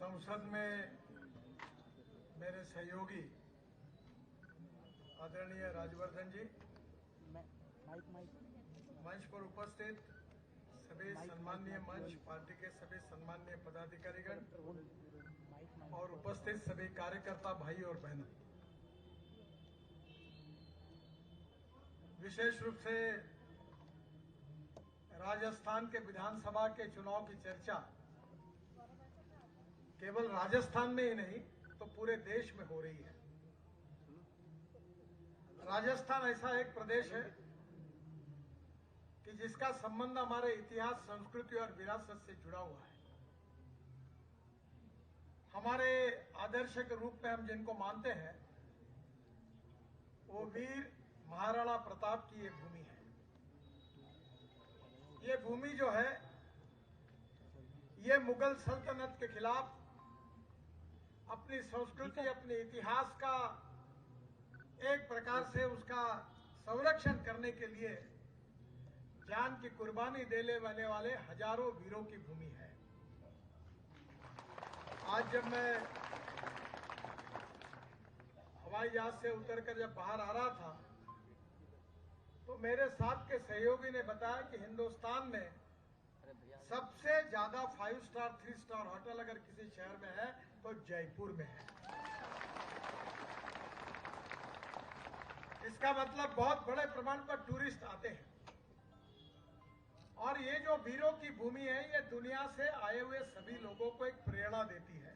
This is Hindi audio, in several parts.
संसद में मेरे सहयोगी आदरणीय राजवर्धन जी, मंच पर उपस्थित सभी सम्माननीय मंच पार्टी के सभी सम्माननीय पदाधिकारीगण और उपस्थित सभी कार्यकर्ता भाई और बहनों, विशेष रूप से राजस्थान के विधानसभा के चुनाव की चर्चा केवल राजस्थान में ही नहीं तो पूरे देश में हो रही है। राजस्थान ऐसा एक प्रदेश है कि जिसका संबंध हमारे इतिहास, संस्कृति और विरासत से जुड़ा हुआ है। हमारे आदर्श के रूप में हम जिनको मानते हैं वो वीर महाराणा प्रताप की ये भूमि है। ये भूमि जो है ये मुगल सल्तनत के खिलाफ अपनी संस्कृति, अपने इतिहास का एक प्रकार से उसका संरक्षण करने के लिए जान की कुर्बानी देने वाले हजारों वीरों की भूमि है। आज जब मैं हवाई जहाज से उतरकर जब बाहर आ रहा था तो मेरे साथ के सहयोगी ने बताया कि हिंदुस्तान में सबसे ज्यादा 5 स्टार 3 स्टार होटल अगर किसी शहर में है तो जयपुर में है। इसका मतलब बहुत बड़े प्रमाण पर टूरिस्ट आते हैं और ये जो वीरों की भूमि है ये दुनिया से आए हुए सभी लोगों को एक प्रेरणा देती है।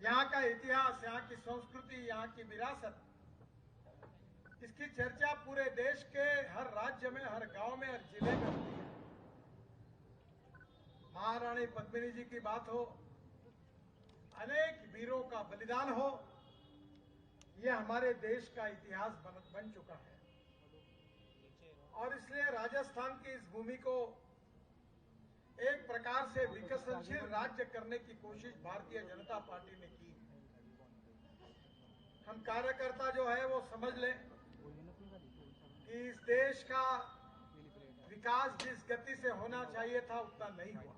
यहाँ का इतिहास, यहाँ की संस्कृति, यहाँ की विरासत, इसकी चर्चा पूरे देश के हर राज्य में, हर गांव में, हर जिले में होती है। महारानी पद्मिनी जी की बात हो, अनेक वीरों का बलिदान हो, यह हमारे देश का इतिहास बन चुका है। और इसलिए राजस्थान की इस भूमि को एक प्रकार से विकसनशील राज्य करने की कोशिश भारतीय जनता पार्टी ने की। हम कार्यकर्ता जो है वो समझ लें कि इस देश का विकास जिस गति से होना चाहिए था उतना नहीं हुआ।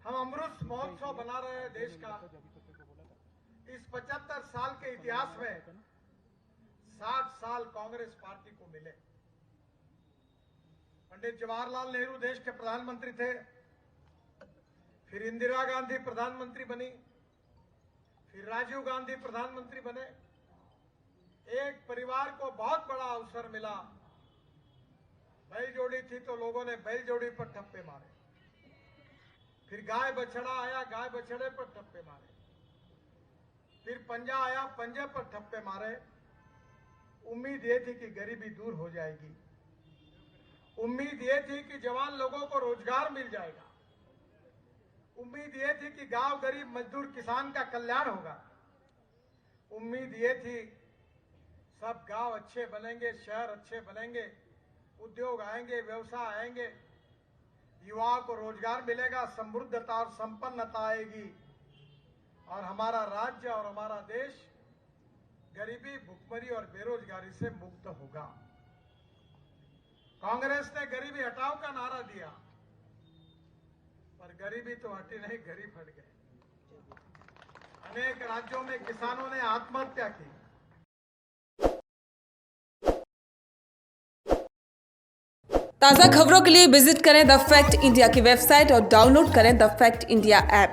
हम अमृत महोत्सव बना रहे हैं देश का। इस 75 साल के इतिहास में 60 साल कांग्रेस पार्टी को मिले। पंडित जवाहरलाल नेहरू देश के प्रधानमंत्री थे, फिर इंदिरा गांधी प्रधानमंत्री बनी, फिर राजीव गांधी प्रधानमंत्री बने। एक परिवार को बहुत बड़ा अवसर मिला। बैल जोड़ी थी तो लोगों ने बैल जोड़ी पर ठप्पे मारे, फिर गाय बछड़ा आया, गाय बछड़े पर ठप्पे मारे, फिर पंजा आया, पंजे पर ठप्पे मारे। उम्मीद ये थी कि गरीबी दूर हो जाएगी, उम्मीद ये थी कि जवान लोगों को रोजगार मिल जाएगा, उम्मीद ये थी कि गांव गरीब मजदूर किसान का कल्याण होगा, उम्मीद ये थी सब गांव अच्छे बनेंगे, शहर अच्छे बनेंगे, उद्योग आएंगे, व्यवसाय आएंगे, युवाओं को रोजगार मिलेगा, समृद्धता और संपन्नता आएगी और हमारा राज्य और हमारा देश गरीबी, भुखमरी और बेरोजगारी से मुक्त होगा। कांग्रेस ने गरीबी हटाओ का नारा दिया, पर गरीबी तो हटी नहीं, गरीब हट गए। अनेक राज्यों में किसानों ने आत्महत्या की। ताज़ा खबरों के लिए विजिट करें द फैक्ट इंडिया की वेबसाइट और डाउनलोड करें द फैक्ट इंडिया ऐप।